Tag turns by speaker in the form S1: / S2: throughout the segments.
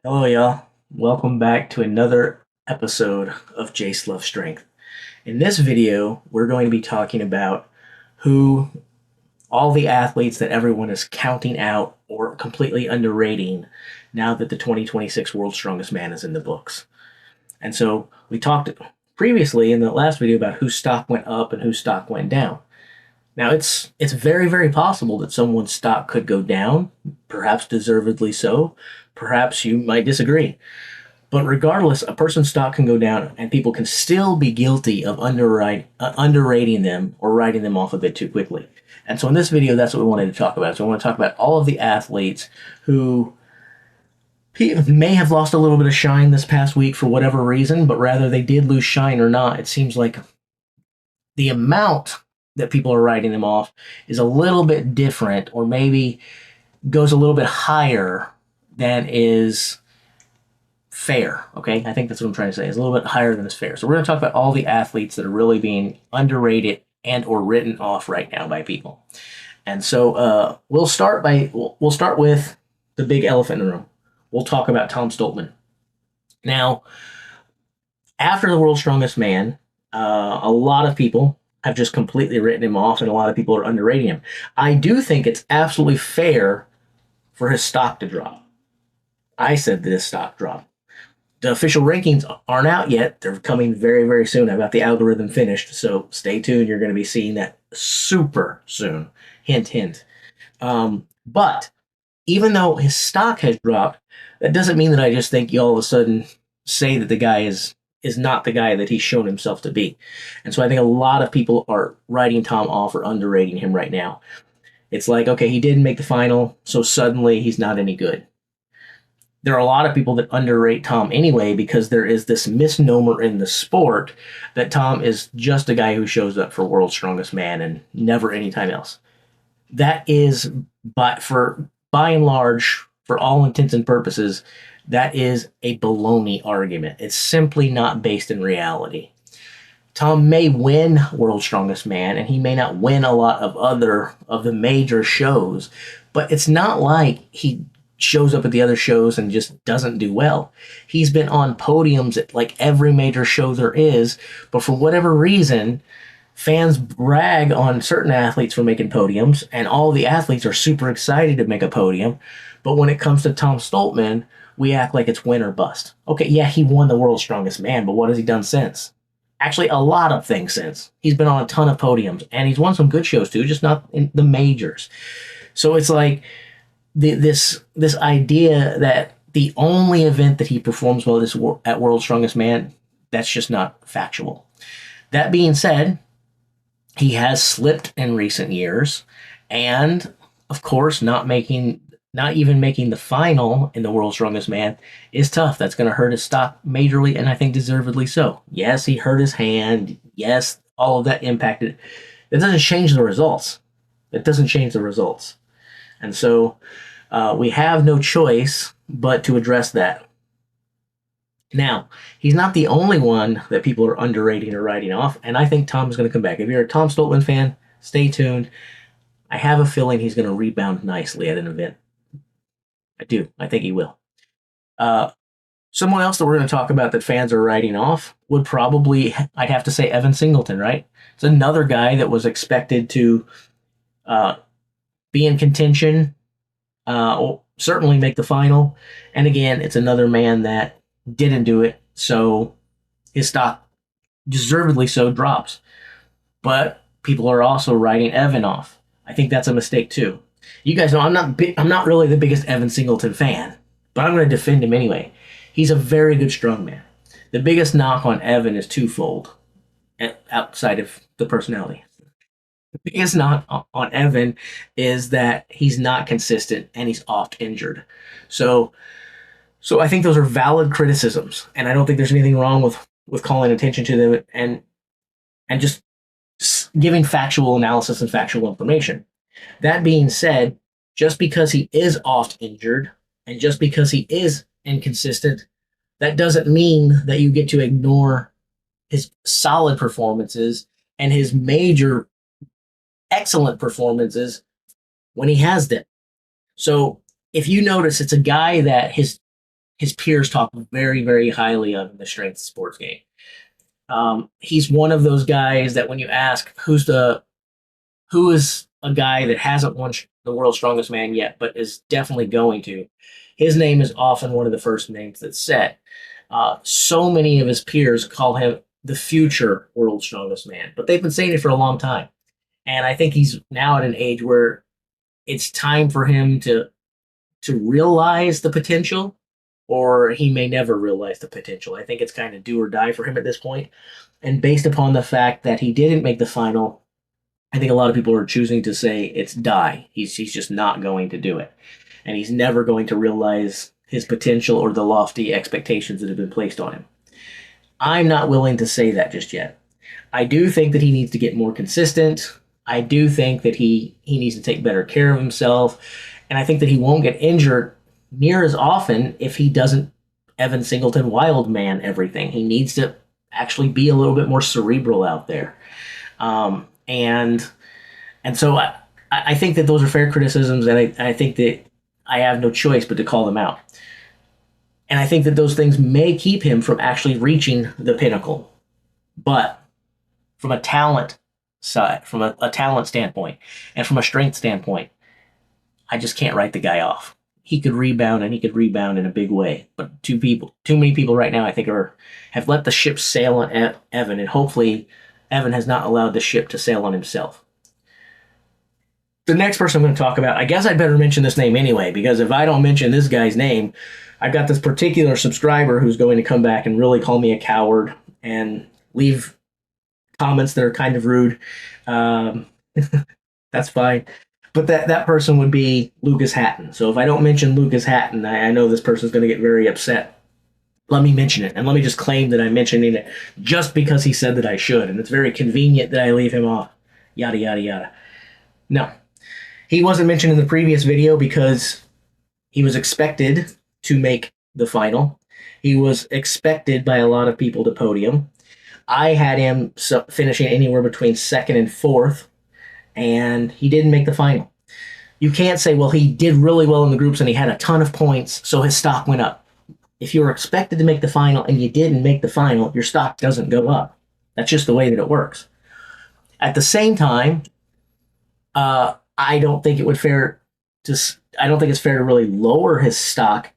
S1: Hello, y'all. Welcome back to another episode of Jace Love Strength. In this video, we're going to be talking about who all the athletes that everyone is counting out or completely underrating now that the 2026 World's Strongest Man is in the books. And so we talked previously in the last video about whose stock went up and whose stock went down. Now it's very possible that someone's stock could go down, perhaps deservedly so. Perhaps you might disagree. But regardless, a person's stock can go down, and people can still be guilty of underrating them or writing them off a bit too quickly. And so in this video, that's what we wanted to talk about. So I want to talk about all of the athletes who may have lost a little bit of shine this past week for whatever reason, but rather they did lose shine or not, it seems like the amount that people are writing them off is a little bit different, or maybe goes a little bit higher than is fair. Okay, I think that's what I'm trying to say. It's a little bit higher than is fair. So we're going to talk about all the athletes that are really being underrated and or written off right now by people. And so we'll start with the big elephant in the room. We'll talk about Tom Stoltman. Now, after the World's Strongest Man, a lot of people have just completely written him off, and a lot of people are underrating him. I do think it's absolutely fair for his stock to drop. I said that his stock dropped. The official rankings aren't out yet. They're coming very soon. I've got the algorithm finished, so stay tuned. You're going to be seeing that super soon. Hint, hint. But even though his stock has dropped, that doesn't mean that I just think you all of a sudden say that the guy is not the guy that he's shown himself to be. And so I think a lot of people are writing Tom off or underrating him right now. It's like, okay, he didn't make the final, so suddenly he's not any good. There are a lot of people that underrate Tom anyway, because there is this misnomer in the sport that Tom is just a guy who shows up for World's Strongest Man and never anytime else. That is, by and large, for all intents and purposes, that is a baloney argument. It's simply not based in reality. Tom may win World's Strongest Man, and he may not win a lot of other of the major shows, but it's not like he shows up at the other shows and just doesn't do well. He's been on podiums at like every major show there is, but for whatever reason, fans brag on certain athletes for making podiums, and all the athletes are super excited to make a podium. But when it comes to Tom Stoltman, we act like it's win or bust. Okay, yeah, he won the World's Strongest Man, but what has he done since? Actually, a lot of things since. He's been on a ton of podiums, and he's won some good shows too, just not in the majors. So it's like this idea that the only event that he performs well is at World's Strongest Man, that's just not factual. That being said, he has slipped in recent years, and of course, not even making the final in the World's Strongest Man is tough. That's going to hurt his stock majorly, and I think deservedly so. Yes, he hurt his hand. Yes, all of that impacted. It doesn't change the results. It doesn't change the results. And so we have no choice but to address that. Now, he's not the only one that people are underrating or writing off, and I think Tom is going to come back. If you're a Tom Stoltman fan, stay tuned. I have a feeling he's going to rebound nicely at an event. I do. I think he will. Someone else that we're going to talk about that fans are writing off would probably, I'd have to say, Evan Singleton, right? It's another guy that was expected to be in contention, certainly make the final. And again, it's another man that didn't do it, so his stock, deservedly so, drops. But people are also writing Evan off. I think that's a mistake too. You guys know I'm not really the biggest Evan Singleton fan, but I'm going to defend him anyway. He's a very good strongman. The biggest knock on Evan is twofold, outside of the personality. The biggest knock on Evan is that he's not consistent and he's oft injured. So I think those are valid criticisms, and I don't think there's anything wrong with calling attention to them and just giving factual analysis and factual information. That being said, just because he is oft injured and just because he is inconsistent, that doesn't mean that you get to ignore his solid performances and his major excellent performances when he has them. So if you notice, it's a guy that his his peers talk very, very highly of in the strength sports game. He's one of those guys that when you ask who is a guy that hasn't won the world's strongest man yet, but is definitely going to, his name is often one of the first names that's said. So many of his peers call him the future world's strongest man, but they've been saying it for a long time. And I think he's now at an age where it's time for him to realize the potential, or he may never realize the potential. I think it's kind of do or die for him at this point. And based upon the fact that he didn't make the final, I think a lot of people are choosing to say it's die. He's just not going to do it. And he's never going to realize his potential or the lofty expectations that have been placed on him. I'm not willing to say that just yet. I do think that he needs to get more consistent. I do think that he needs to take better care of himself. And I think that he won't get injured near as often if he doesn't Evan Singleton wild man everything. He needs to actually be a little bit more cerebral out there. And so I think that those are fair criticisms, and I think that I have no choice but to call them out. And I think that those things may keep him from actually reaching the pinnacle. But from a talent side, from a talent standpoint, and from a strength standpoint, I just can't write the guy off. He could rebound, and he could rebound in a big way. But too many people right now, I think, have let the ship sail on Evan, and hopefully Evan has not allowed the ship to sail on himself. The next person I'm going to talk about, I guess I'd better mention this name anyway, because if I don't mention this guy's name, I've got this particular subscriber who's going to come back and really call me a coward and leave comments that are kind of rude. That's fine. But that person would be Lucas Hatton. So if I don't mention Lucas Hatton, I know this person's going to get very upset. Let me mention it, and let me just claim that I'm mentioning it just because he said that I should, and it's very convenient that I leave him off. Yada, yada, yada. No. He wasn't mentioned in the previous video because he was expected to make the final. He was expected by a lot of people to podium. I had him finishing anywhere between second and fourth, and he didn't make the final. You can't say, well, he did really well in the groups and he had a ton of points, so his stock went up. If you were expected to make the final and you didn't make the final, your stock doesn't go up. That's just the way that it works. At the same time, I don't think it's fair to really lower his stock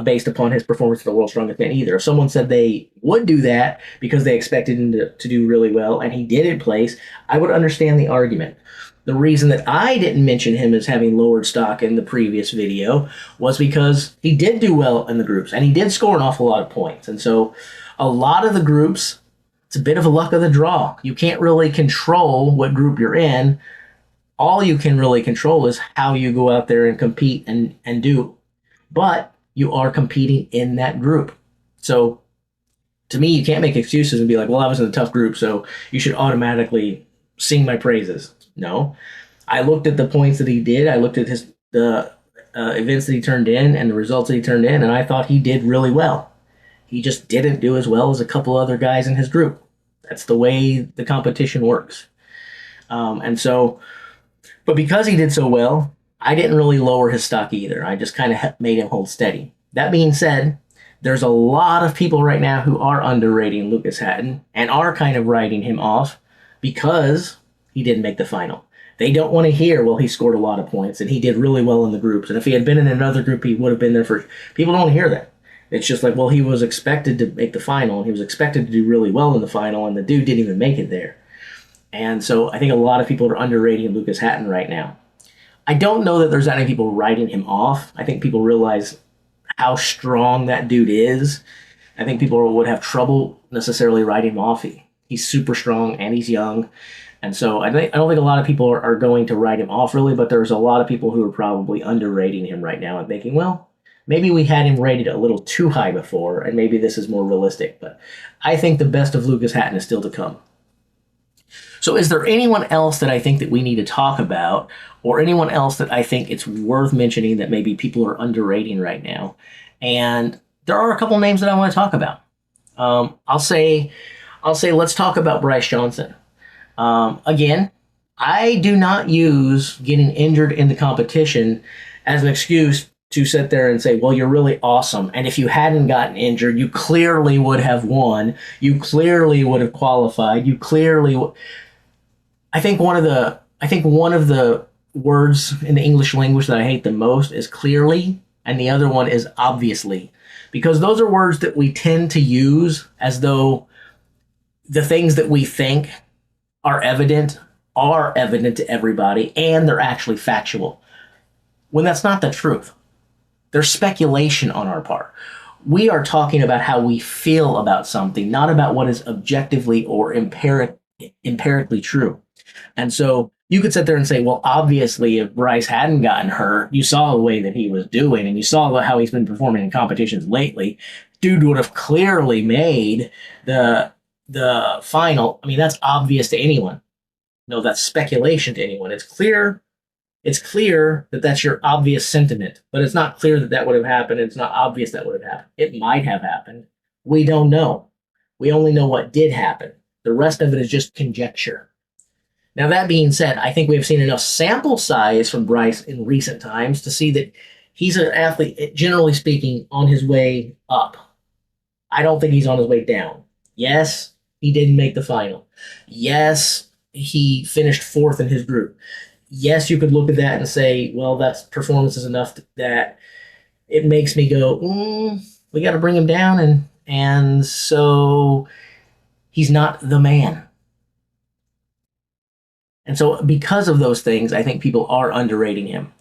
S1: based upon his performance at the World's Strongest Man either. If someone said they would do that because they expected him to do really well and he didn't place, I would understand the argument. The reason that I didn't mention him as having lowered stock in the previous video was because he did do well in the groups, and he did score an awful lot of points. And so a lot of the groups, it's a bit of a luck of the draw. You can't really control what group you're in. All you can really control is how you go out there and compete and do. But you are competing in that group. So to me, you can't make excuses and be like, well, I was in a tough group, so you should automatically sing my praises. No. I looked at the points that he did. I looked at the events that he turned in and the results that he turned in, and I thought he did really well. He just didn't do as well as a couple other guys in his group. That's the way the competition works. But because he did so well, I didn't really lower his stock either. I just kind of made him hold steady. That being said, there's a lot of people right now who are underrating Lucas Hatton and are kind of writing him off because he didn't make the final. They don't want to hear, well, he scored a lot of points and he did really well in the groups. And if he had been in another group, he would have been there first. People don't want to hear that. It's just like, well, he was expected to make the final, and he was expected to do really well in the final, and the dude didn't even make it there. And so I think a lot of people are underrating Lucas Hatton right now. I don't know that there's any people writing him off. I think people realize how strong that dude is. I think people would have trouble necessarily writing him off. He's super strong, and he's young. And so I don't think a lot of people are going to write him off, really, but there's a lot of people who are probably underrating him right now and thinking, well, maybe we had him rated a little too high before, and maybe this is more realistic. But I think the best of Lucas Hatton is still to come. So is there anyone else that I think that we need to talk about, or anyone else that I think it's worth mentioning that maybe people are underrating right now? And there are a couple names that I want to talk about. I'll say let's talk about Bryce Johnson. Again, I do not use getting injured in the competition as an excuse to sit there and say, well, you're really awesome. And if you hadn't gotten injured, you clearly would have won. You clearly would have qualified. You clearly I think one of the words in the English language that I hate the most is clearly, and the other one is obviously. Because those are words that we tend to use as though the things that we think are evident to everybody, and they're actually factual. When that's not the truth. There's speculation on our part. We are talking about how we feel about something, not about what is objectively or empirically true. And so you could sit there and say, well, obviously, if Bryce hadn't gotten hurt, you saw the way that he was doing, and you saw how he's been performing in competitions lately. Dude would have clearly made the final. I mean, that's obvious to anyone. No, that's speculation to anyone. It's clear that that's your obvious sentiment, but it's not clear that that would have happened. It's not obvious that would have happened. It might have happened. We don't know. We only know what did happen. The rest of it is just conjecture. Now, that being said, I think we have seen enough sample size from Bryce in recent times to see that he's an athlete, generally speaking, on his way up. I don't think he's on his way down. Yes, he didn't make the final. Yes, he finished fourth in his group. Yes, you could look at that and say, well, that's performance is enough that it makes me go, we got to bring him down. And so he's not the man. And so because of those things, I think people are underrating him.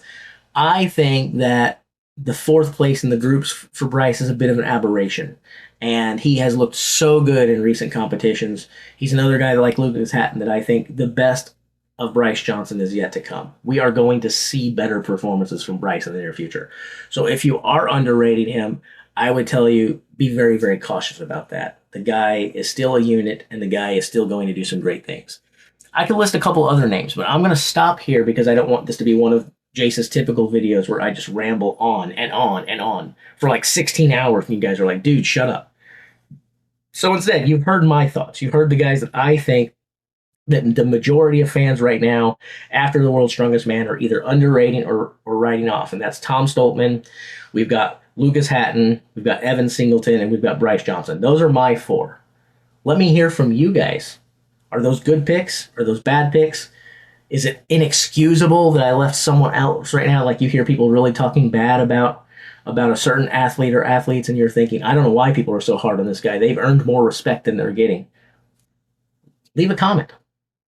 S1: I think that the fourth place in the groups for Bryce is a bit of an aberration. And he has looked so good in recent competitions. He's another guy like Lucas Hatton that I think the best of Bryce Johnson is yet to come. We are going to see better performances from Bryce in the near future. So if you are underrating him, I would tell you, be very, very cautious about that. The guy is still a unit, and the guy is still going to do some great things. I could list a couple other names, but I'm going to stop here because I don't want this to be one of Jace's typical videos where I just ramble on and on and on for like 16 hours, and you guys are like, dude, shut up. So instead, you've heard my thoughts. You've heard the guys that I think that the majority of fans right now, after the World's Strongest Man, are either underrating or writing off. And that's Tom Stoltman. We've got Lucas Hatton. We've got Evan Singleton. And we've got Bryce Johnson. Those are my four. Let me hear from you guys. Are those good picks? Are those bad picks? Is it inexcusable that I left someone else right now? Like you hear people really talking bad about a certain athlete or athletes, and you're thinking, I don't know why people are so hard on this guy. They've earned more respect than they're getting. Leave a comment.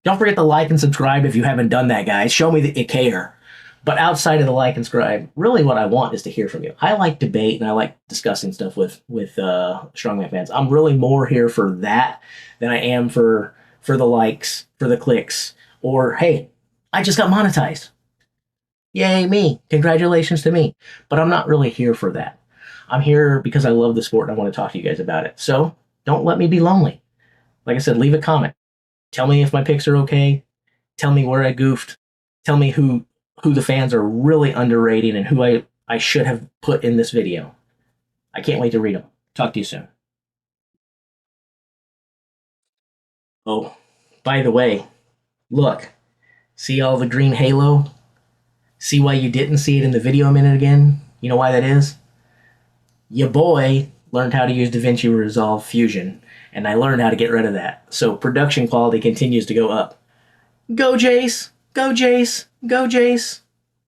S1: Don't forget to like and subscribe if you haven't done that, guys. Show me that you care. But outside of the like and subscribe, really what I want is to hear from you. I like debate and I like discussing stuff with strongman fans. I'm really more here for that than I am for the likes, for the clicks, or, hey, I just got monetized. Yay, me. Congratulations to me. But I'm not really here for that. I'm here because I love the sport and I want to talk to you guys about it. So don't let me be lonely. Like I said, leave a comment. Tell me if my picks are okay. Tell me where I goofed. Tell me who the fans are really underrating and who I should have put in this video. I can't wait to read them. Talk to you soon. Oh, by the way, look. See all the green halo? See why you didn't see it in the video a minute again? You know why that is? Your boy learned how to use DaVinci Resolve Fusion, and I learned how to get rid of that. So production quality continues to go up. Go Jace! Go Jace! Go Jace!